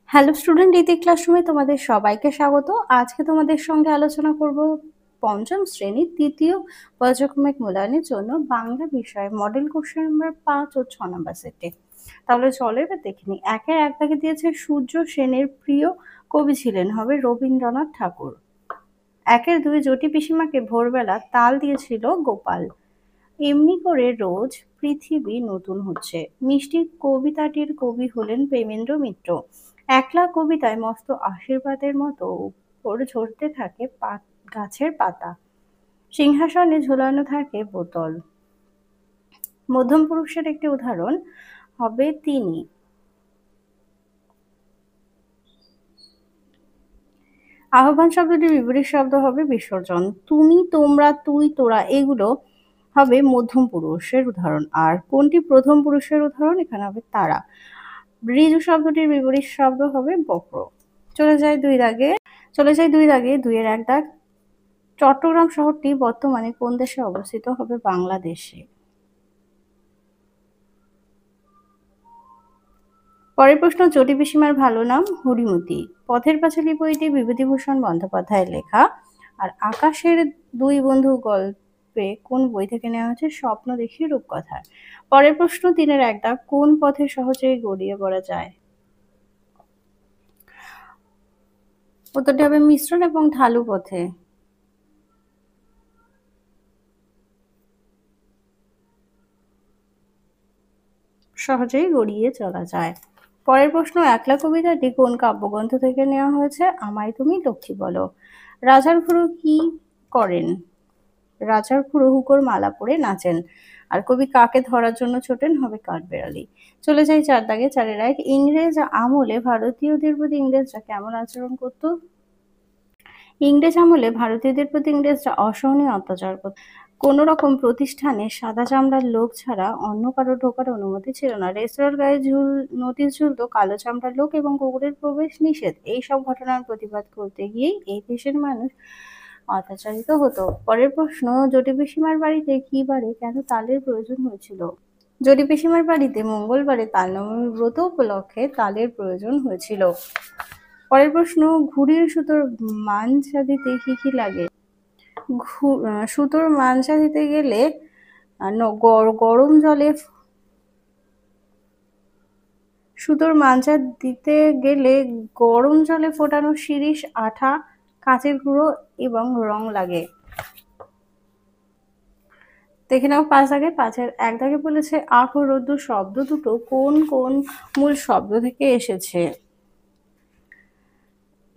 Hello student, ইতি ক্লাসরুমে তোমাদের সবাইকে স্বাগত। আজকে তোমাদের সঙ্গে আলোচনা করব পঞ্চম শ্রেণীর তৃতীয় পর্যায়ক্রমিক মূল্যায়নের জন্য বাংলা বিষয়ে মডেল কোশ্চেন নাম্বার 5 ও 6 নাম্বার সেটে। তাহলে চলো এবার দেখে নিই। একের এক দাগে দিয়েছে সূর্য সেনের প্রিয় কবি ছিলেন হবে রবীন্দ্রনাথ ঠাকুর। একের দুই জটি পিসিমাকে ভোরবেলা তাল দিয়েছিল গোপাল। এমনি করে রোজ পৃথিবী নতুন হচ্ছে। মিষ্টি কবিতাটির কবি হলেন প্রেমেন্দ্র মিত্র। একলা কবিতায় মস্ত আশীর্বাদের মতো উপর ঝরতে থাকে গাছের পাতা। সিংহাসনে ঝোলানো থাকে বোতল। মধ্যম পুরুষের একটি উদাহরণ হবে তিনি। আহ্বান শব্দটির বিপরীত শব্দ হবে বিসর্জন। তুমি, তোমরা, তুই, তোরা এগুলো হবে মধ্যম পুরুষের উদাহরণ। আর কোনটি প্রথম পুরুষের উদাহরণ? এখানে হবে তারা। ঋজু শব্দটির বিপরীত শব্দ হবে বক্র। চলে যায় দুই দাগে দুইয়ের এক দাগ। চট্টগ্রাম শহরটি বর্তমানে কোন দেশে অবস্থিত? হবে বাংলাদেশে। পরের প্রশ্ন, চটি পিসিমার ভালো নাম? হরিমতি। পথের পাঁচালী বইটি বিভূতিভূষণ বন্দ্যোপাধ্যায়ের লেখা। আর আকাশের দুই বন্ধু গল্পে কোন বই থেকে নেওয়া হয়েছে? স্বপ্ন দেখি রূপকথার। পরের প্রশ্ন, তিনের এক দাগ, কোন পথে সহজেই গড়িয়ে পড়া যায়? উত্তরটি হবে মিশ্রণ এবং ঢালু পথে। সহজেই গড়িয়ে চলা যায়। পরের প্রশ্ন, একলা কবিতাটি কোন কাব্যগ্রন্থ থেকে নেওয়া হয়েছে? আমায় তুমি লক্ষ্মী বলো। রাজার খুড়ো কি করেন? রাজার খুড়ো হুঁকোর মালা পরে নাচেন। আর কবি কাকে ধরার জন্য ছোটেন? হবে কাঠবেড়ালি। চলে যাই চার দাগে, চারের এক। ইংরেজ আমলে ভারতীয়দের প্রতি ইংরেজরা কেমন আচরণ করত? ইংরেজ আমলে ভারতীয়দের প্রতি ইংরেজরা অসহনীয় অত্যাচার করত। কোন রকম প্রতিষ্ঠানে সাদা চামড়ার লোক ছাড়া অন্য কারো ঢোকার অনুমতি ছিল না। রেস্তোরাঁর গায়ে নোটিশ ঝুলতো, কালো চামড়ার লোক এবং কুকুরের প্রবেশ নিষেধ। এইসব ঘটনার প্রতিবাদ করতে গিয়েই এই দেশের মানুষ অত্যাচারিত হতো। পরের প্রশ্ন, জটি পিসিমার বাড়িতে কি বারে কেন তালের প্রয়োজন হয়েছিল? জটি পিসিমার বাড়িতে মঙ্গলবারে তালনবমী ব্রত উপলক্ষে তালের প্রয়োজন হয়েছিল। পরের প্রশ্ন, ঘুড়ির সুতোর মাঞ্চা দিতে কি কি লাগে? সুতোর মাঞ্চা দিতে গেলে গরম জলে সুতোর মাঞ্চা দিতে গেলে গরম জলে ফোটানো শিরিষ, আঠা, কাঁচের গুঁড়ো এবং রং লাগে। দেখে নাও পাঁচ দাগে। পাঁচের এক দাগে বলেছে আখ ও রোদ্দুর শব্দ দুটো কোন কোন মূল শব্দ থেকে এসেছে?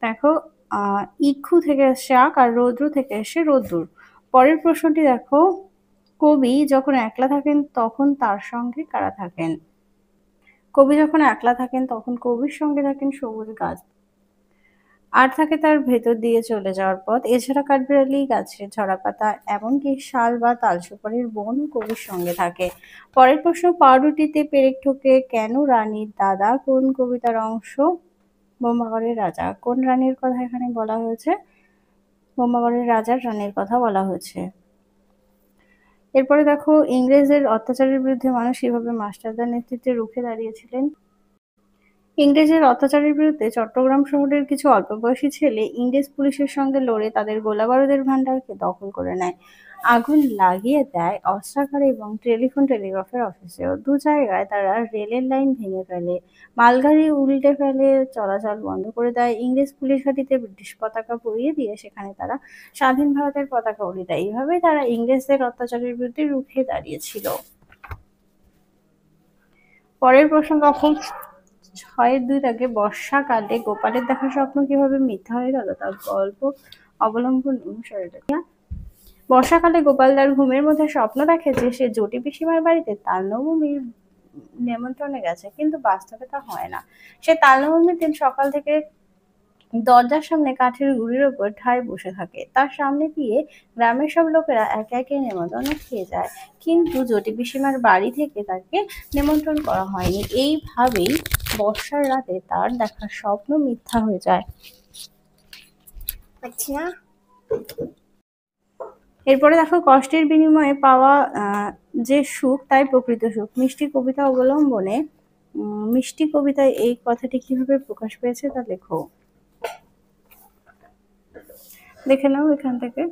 দেখো, ইক্ষু থেকে এসছে আখ আর রৌদ্র থেকে এসে রোদ্দুর। পরের প্রশ্নটি দেখো, কবি যখন একলা থাকেন তখন তার সঙ্গে কারা থাকেন? কবি যখন একলা থাকেন তখন কবির সঙ্গে থাকেন সবুজ গাছ আর থাকে তার ভেতর দিয়ে চলে যাওয়ার পথ। এছাড়া কাঠবিড়ালি, গাছের ঝরা পাতা, এমনকি শাল বা তাল সুপারির বন কবির সঙ্গে থাকে। পরের প্রশ্ন, পাউরুটিতে পেরেক ঠোকে কেন রানীর দাদা কোন কবিতার অংশ? বোম্বাগড়ের রাজা। কোন রানীর কথা এখানে বলা হয়েছে? বোম্বাগড়ের রাজার রানীর কথা বলা হয়েছে। এরপরে দেখো, ইংরেজদের অত্যাচারের বিরুদ্ধে মানুষ কিভাবে মাস্টারদার নেতৃত্বে রুখে দাঁড়িয়েছিলেন? ইংরেজের অত্যাচারের বিরুদ্ধে চট্টগ্রাম শহরের কিছু অল্প বয়সী ছেলে ইংরেজ পুলিশের সঙ্গে লড়ে তাদের গোলাবারুদের ভান্ডারকে দখল করে নেয়। আগুন লাগিয়ে দেয় অস্ত্রাগার এবং টেলিগ্রাফের অফিসেও। দু জায়গায় তারা রেলের লাইন ভেঙে ফেলে, মালগাড়ি উল্টে ফেলে, চলাচল বন্ধ করে দেয়। ইংরেজ পুলিশ ঘাঁটিতে ব্রিটিশ পতাকা পরিয়ে দিয়ে সেখানে তারা স্বাধীন ভারতের পতাকা উড়িয়ে দেয়। এইভাবেই তারা ইংরেজদের অত্যাচারের বিরুদ্ধে রুখে দাঁড়িয়েছিল। পরের প্রশ্ন দেখো, ছয়ের দুই দাগে বর্ষাকালে গোপালের দেখা স্বপ্ন কিভাবে মিথ্যা হয়ে গেল তার গল্প অবলম্বন অনুসারে। বর্ষাকালে গোপাল তার ঘুমের মধ্যে স্বপ্ন দেখে যে সে জটি পিসিমার বাড়িতে তালনবমীর নেমন্ত্রণে গেছে, কিন্তু বাস্তবে তা হয় না। সে তালনবমীর দিন সকাল থেকে দরজার সামনে কাঠের গুঁড়ির ওপর ঠায় বসে থাকে। তার সামনে দিয়ে গ্রামের সব লোকেরা একে একে নেমন্তন্ন খেয়ে যায়, কিন্তু জটি পিসিমার বাড়ি থেকে তাকে নেমন্ত্রণ করা হয়নি। এইভাবেই বর্ষার রাতে তার দেখা স্বপ্ন মিথ্যা হয়ে যায়। আচ্ছা, এরপরে দেখো, কষ্টের বিনিময়ে পাওয়া যে সুখ তাই প্রকৃত সুখ। মিষ্টি কবিতা অবলম্বনে মিষ্টি কবিতায় এই কথাটি কিভাবে প্রকাশ পেয়েছে তা লেখো। দেখে নাও এখান থেকে।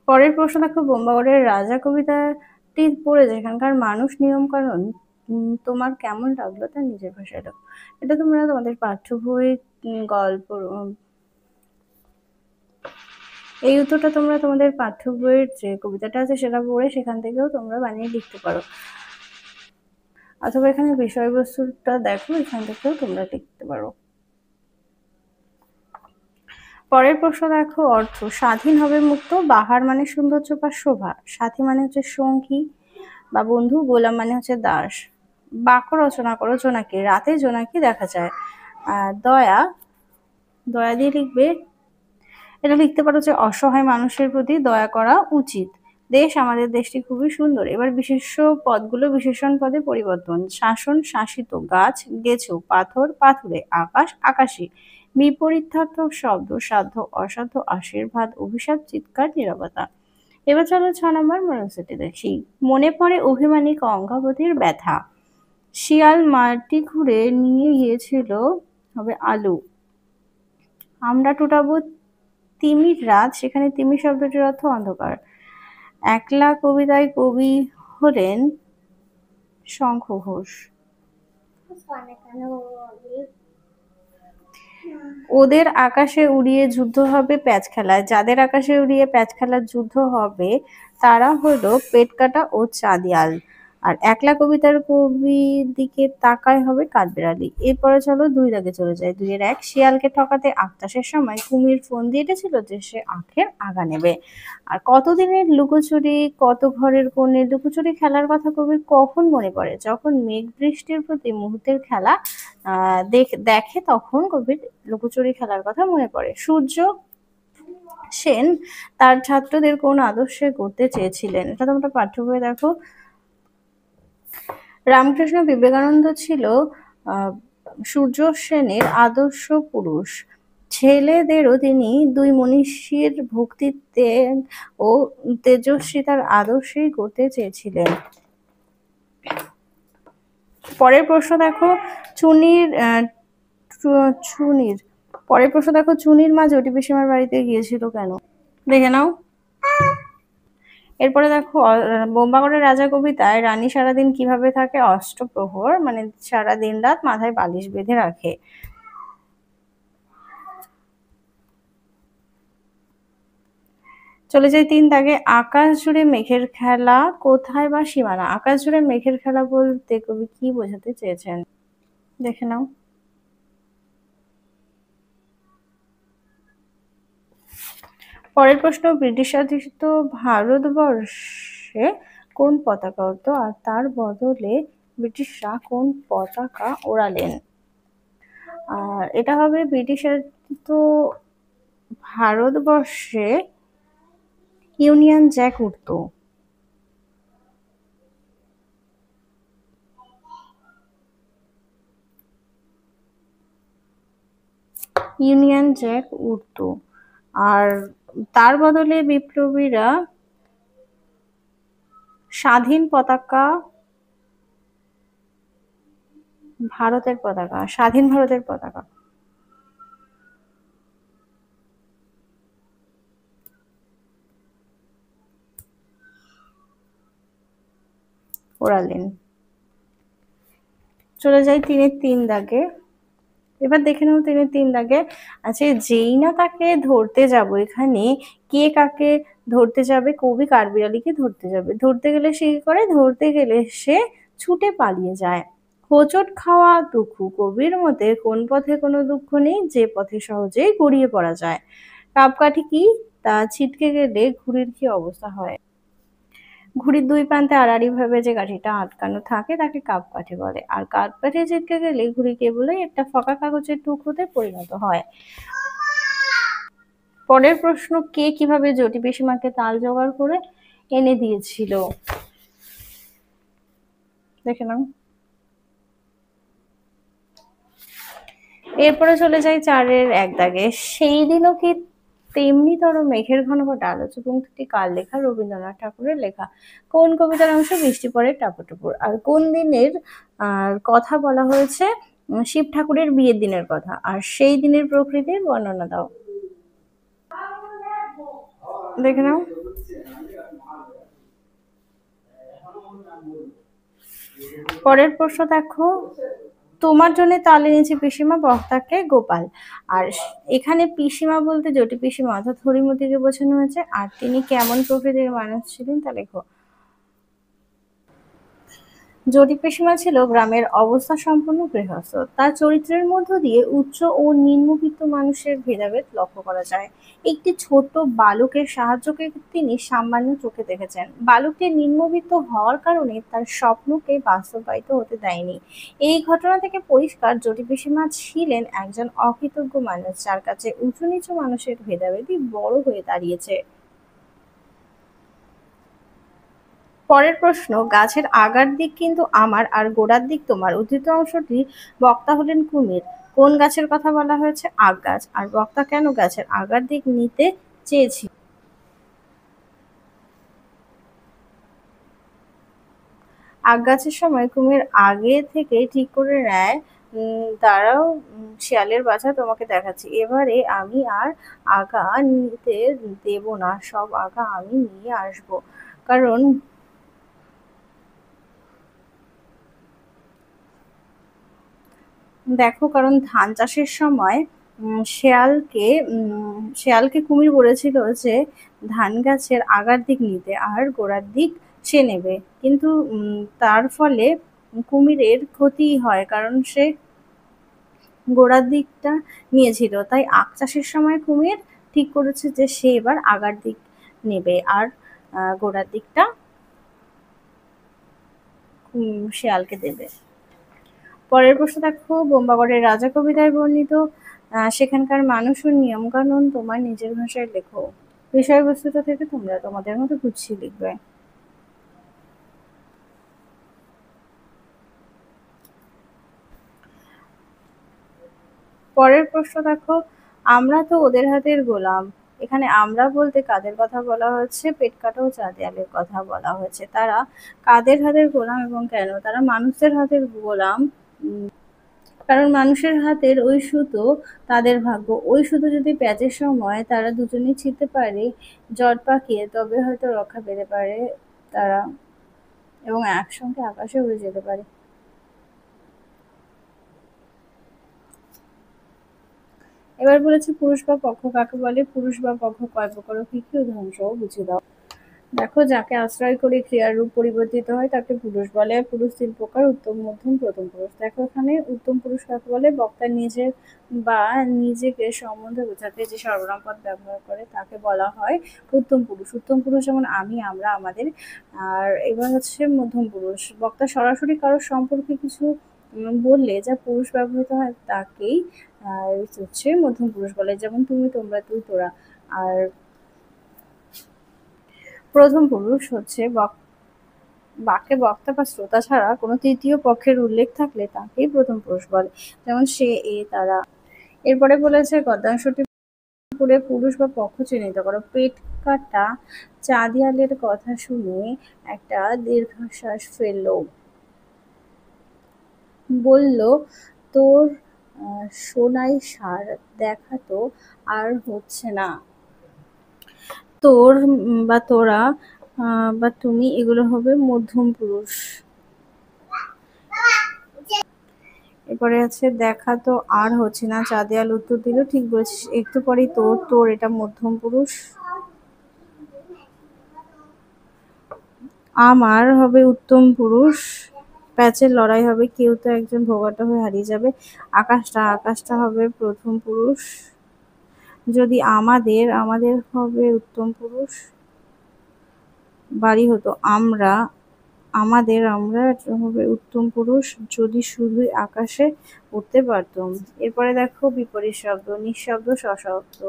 পরের প্রশ্ন দেখো, বোম্বাগড়ের রাজা কবিতাটি পড়ে যেখানকার মানুষ নিয়ম কানুন তোমার কেমন লাগলো তা নিজের ভাষায় লেখো। এটা তোমরা তোমাদের পাঠ্য বই গল্প এই উত্তরটা তোমরা তোমাদের পাঠ্য বইয়ের যে কবিতাটা আছে সেটা পড়ে সেখান থেকেও তোমরা বানিয়ে লিখতে পারো, অথবা এখানে বিষয়বস্তুটা দেখো, এখান থেকেও তোমরা লিখতে পারো। পরের প্রশ্ন দেখো, অর্থ। স্বাধীন হবে মুক্ত, বাহার মানে সৌন্দর্য বা শোভা, সাথী মানে হচ্ছে সঙ্গী বা বন্ধু, গোলাম মানে হচ্ছে দাস। বাক্য রচনা করো। জোনাকি। রাতে জোনাকি দেখা যায়। দয়া, দয়া দিয়ে লিখবে, এটা লিখতে পারো যে অসহায় মানুষের প্রতি দয়া করা উচিত। দেশ, আমাদের দেশটি খুবই সুন্দর। এবার বিশেষ্য পদগুলো বিশেষণ পদে পরিবর্তন। শাসন, শাসিত। গাছ, গেছো। পাথর, পাথুরে। আকাশ, আকাশী। বিপরীতার্থক শব্দ, সাধ্য, অসাধ্য, আশীর্বাদ, অভিশাপ, চিৎকার, নীরবতা। এবার চলো 6 নম্বর মনোসেটি দেখি। মনে পড়ে অভিমানিক অঙ্গাবতীর ব্যথা। শিয়াল মাটি খুঁড়ে নিয়ে গিয়েছিল হবে আলু। আমরা টুটাবো তিমির রাত, সেখানে তিমি শব্দটির অর্থ অন্ধকার। একলা কবিতায় কবি হলেন শঙ্খ ঘোষ। ওদের আকাশে উড়িয়ে যুদ্ধ হবে প্যাচ খেলায়। যাদের আকাশে উড়িয়ে প্যাচ খেলার যুদ্ধ হবে তারা হলো পেটকাটা ও চাঁদিয়াল। আর একলা কবিতার কবির দিকে তাকায় হবে কাঠবিড়ালি। এরপরে চলো 2 দাগে চলে যায়। 2-1। শিয়ালকে ঠকাতে আখ চাষের সময় কুমির ফোন দিয়ে এসেছিল যে সে আখের আগা নেবে। আর কতদিনের লুকোচুরি, কত ঘরের কোণে লুকোচুরি খেলার কথা কবির কখন মনে পড়ে? যখন মেঘ বৃষ্টির প্রতি মুহূর্তের খেলা দেখে তখন কবির লুকোচুরি খেলার কথা মনে পড়ে। সূর্য সেন তার ছাত্রদের কোন আদর্শে গড়তে চেয়েছিলেন? এটা তোমরা পাঠ্য বইয়ে দেখো। রামকৃষ্ণ বিবেকানন্দ ছিল সূর্য সেনের আদর্শ পুরুষ। ছেলেদেরও তিনি 2 মনীষীর ভক্তিতে ও তেজস্বিতার আদর্শেই গড়তে চেয়েছিলেন। পরের প্রশ্ন দেখো, চুনির পরের প্রশ্ন দেখো, চুনির মা জটি পিসিমার বাড়িতে গিয়েছিল কেন? দেখে নাও। এরপরে দেখো, বোম্বাগড়ের রাজা কবিতায় রানী সারাদিন কিভাবে থাকে? অষ্টপ্রহর, মানে সারা দিন রাত মাথায় বালিশ বেঁধে রাখে। চলে যাই 3 দাগে। আকাশ জুড়ে মেঘের খেলা, কোথায় বা সীমানা। আকাশ জুড়ে মেঘের খেলা বলতে কবি কি বোঝাতে চেয়েছেন? দেখে নাও। পরের প্রশ্ন, ব্রিটিশ শাসিত ভারতবর্ষে কোন পতাকা উড়তো আর তার বদলে ব্রিটিশরা কোন পতাকা ওড়ালেন? আর এটা হবে ব্রিটিশ শাসিত ভারতবর্ষে ইউনিয়ন জ্যাক উড়তো। ইউনিয়ন জ্যাক উড়তো। আর তার বদলে বিপ্লবীরা স্বাধীন পতাকা, ভারতের পতাকা, স্বাধীন ভারতের পতাকা ওড়ালেন। চলে যাই 3 দাগে। এবার দেখে নেব 3 দাগে আছে, যেই না তাকে ধরতে যাব। এখানে কে কাকে ধরতে যাবে? কবি কাঠবিড়ালিকে ধরতে যাবে। ধরতে গেলে সে কি করে? ধরতে গেলে সে ছুটে পালিয়ে যায়। হোঁচট খাওয়া দুঃখ, কবির মতে কোন পথে কোনো দুঃখ নেই যে পথে সহজেই গড়িয়ে পড়া যায়। কাপকাঠি কি? তা ছিটকে গেলে ঘুড়ির কি অবস্থা হয়? ঘুড়ির 2 প্রান্তে আড়াআড়ি ভাবে যে কাঠিটা আটকানো থাকে তাকে কাপকাঠি বলে। আর কাপকাঠি ছিটকে গেলে ঘুড়ি কেবলই একটা ফাঁকা কাগজের টুকরোতে পরিণত হয়। পরের প্রশ্ন, কে কিভাবে জটি পিসিমাকে তাল জোগাড় করে এনে দিয়েছিল? দেখে নাও। এরপরে চলে যাই 4-1 দাগে। সেই দিনও কি তেমনিতর মেঘের ঘন ঘটা আলোচ্য পংক্তিটি কার লেখা? রবীন্দ্রনাথ ঠাকুরের লেখা। কোন কবিতার অংশ? বৃষ্টি পড়ে টাপুর টুপুর। আর কোন দিনের কথা বলা হয়েছে? শিব ঠাকুরের বিয়ের দিনের কথা। আর সেই দিনের প্রকৃতির বর্ণনা দাও। দেখে নাও। পরের প্রশ্ন দেখো, তোমার জন্য তাল এনেছে পিসিমা, বক্তাকে গোপাল। আর এখানে পিসিমা বলতে জটি পিসিমা অর্থাৎ হরিমতিকে বোঝানো হয়েছে। আর তিনি কেমন প্রকৃতির মানুষ ছিলেন তা লেখো। জটি পিসিমা ছিল গ্রামের অবস্থা সম্পন্ন গৃহস্থ। তার চরিত্রের মধ্য দিয়ে উচ্চ ও নিম্নবিত্ত মানুষের ভেদাভেদ লক্ষ্য করা যায়। একটি ছোট বালকের সাহায্যকে তিনি সামান্য চোখে দেখেছেন। বালকটি নিম্নবিত্ত হওয়ার কারণে তার স্বপ্নকে বাস্তবায়িত হতে দেয়নি। এই ঘটনা থেকে পরিষ্কার জটি পিসিমা ছিলেন একজন অকৃতজ্ঞ মানুষ, যার কাছে উঁচু নিচু মানুষের ভেদাভেদই বড় হয়ে দাঁড়িয়েছে। পরের প্রশ্ন, গাছের আগার দিক কিন্তু আমার আর গোড়ার দিক তোমার। উদ্ধৃত অংশটি বক্তা হলেন কুমির। কোন গাছের কথা বলা হয়েছে? আগ গাছ। আর বক্তা কেন গাছের আগার দিক নিতে চেয়েছিল? আগ গাছের সময় কুমির আগে থেকে ঠিক করে নেয়, দাঁড়াও শিয়ালের বাছা, তোমাকে দেখাচ্ছি। এবারে আমি আর আগা নিতে দেব না, সব আগা আমি নিয়ে আসব। কারণ দেখো, কারণ ধান চাষের সময় শেয়ালকে কুমির বলেছিল যে ধান গাছের আগার দিক নিতে, আর গোড়ার দিক সে নেবে। কিন্তু তার ফলে কুমিরের ক্ষতি হয়, কারণ সে গোড়ার দিকটা নিয়েছিল। তাই আখ চাষের সময় কুমির ঠিক করেছে যে সে এবার আগার দিক নেবে, আর গোড়ার দিকটা শেয়ালকে দেবে। পরের প্রশ্ন দেখো, বোম্বাগড়ের রাজা কবিতায় বর্ণিত সেখানকার মানুষ ও নিয়মকানুন তোমার নিজের ভাষায় লেখো। বিষয়বস্তুটা থেকে তোমরা তোমাদের মতো গুছিয়ে লিখবে। পরের প্রশ্ন দেখো, আমরা তো ওদের হাতের গোলাম। এখানে আমরা বলতে কাদের কথা বলা হয়েছে? পেটকাটা ও চা দেয়ালের কথা বলা হয়েছে। তারা কাদের হাতের গোলাম এবং কেন? তারা মানুষদের হাতের গোলাম, কারণ মানুষের হাতের ওই সুতো তাদের ভাগ্য। ওই সুতো যদি প্যাচের সময় তারা দুজনেই ছিঁড়তে পারে জট পাকিয়ে, তবে হয়তো রক্ষা পেতে পারে তারা, এবং একসঙ্গে আকাশে উড়ে যেতে পারে। এবার বলেছে পুরুষ বা পক্ষ কাকে বলে? পুরুষ বা পক্ষ কয় প্রকার ও কি কি উদাহরণ সহ বুঝিয়ে দাও। দেখো, যাকে আশ্রয় করে ক্রিয়ার রূপ পরিবর্তিত হয় তাকে পুরুষ বলে। পুরুষ তিন প্রকার: উত্তম, মধ্যম, প্রথম পুরুষ। দেখো, এখানে উত্তম পুরুষ কাকে বলে? বক্তা নিজের বা নিজেকে সম্বন্ধে বোঝাতে যে সর্বনাম পদ ব্যবহার করে তাকে বলা হয় উত্তম পুরুষ। উত্তম পুরুষ যেমন আমি, আমরা, আমাদের। আর এবার হচ্ছে মধ্যম পুরুষ। বক্তা সরাসরি কারোর সম্পর্কে কিছু বললে যা পুরুষ ব্যবহৃত হয় তাকেই হচ্ছে মধ্যম পুরুষ বলে, যেমন তুমি, তোমরা, তুই, তোরা। আর প্রথম পুরুষ হচ্ছে বাক্যে বক্তা বা শ্রোতা ছাড়া কোনো তৃতীয় পক্ষের উল্লেখ থাকলে তাকেই প্রথম পুরুষ বলে, যেমন সে, এ, তারা। এরপরে বলেছে গদ্যাংশটি পড়ে পুরুষ বা পক্ষ চিহ্নিত করো। পেট কাটা চা দেয়ালের কথা শুনে একটা দীর্ঘশ্বাস ফেলল। বলল, তোর সোনাই সার দেখাতো আর হচ্ছে না। তোর বা তোরা বা তুমি, এগুলো হবে মধ্যম পুরুষ। এরপরে আছে দেখা তো আর হচ্ছে না, চা দেয়াল উত্তর দিল, ঠিক বলেছিস। একটু পরেই তোর, তোর এটা মধ্যম পুরুষ। আমার হবে উত্তম পুরুষ। প্যাচের লড়াই হবে, কেউ তো একজন ভোগাটা হয়ে হারিয়ে যাবে। আকাশটা, আকাশটা হবে প্রথম পুরুষ। যদি আমাদের, আমাদের হবে উত্তম পুরুষ। বাড়ি হতো আমরা, আমাদের, আমরা হবে উত্তম পুরুষ যদি শুধুই আকাশে উঠতে পারতাম। এরপরে দেখো বিপরীত শব্দ: নিঃশব্দ, সশব্দ।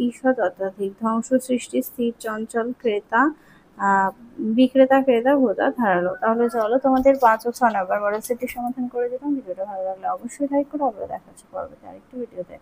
ঈষৎ, অত্যাধিক। ধ্বংস, সৃষ্টি, স্থির, চঞ্চল, ক্রেতা, বিক্রেতা, ক্রেতা, ভোতা, ধারালো। তাহলে চলো তোমাদের 5 ও 6 নাম্বার মডেল সেটটি সমাধান করে দিলাম। ভিডিওটা ভালো লাগলে অবশ্যই লাইক করো। আবার দেখা হচ্ছে পরবর্তী আরেকটি ভিডিওতে।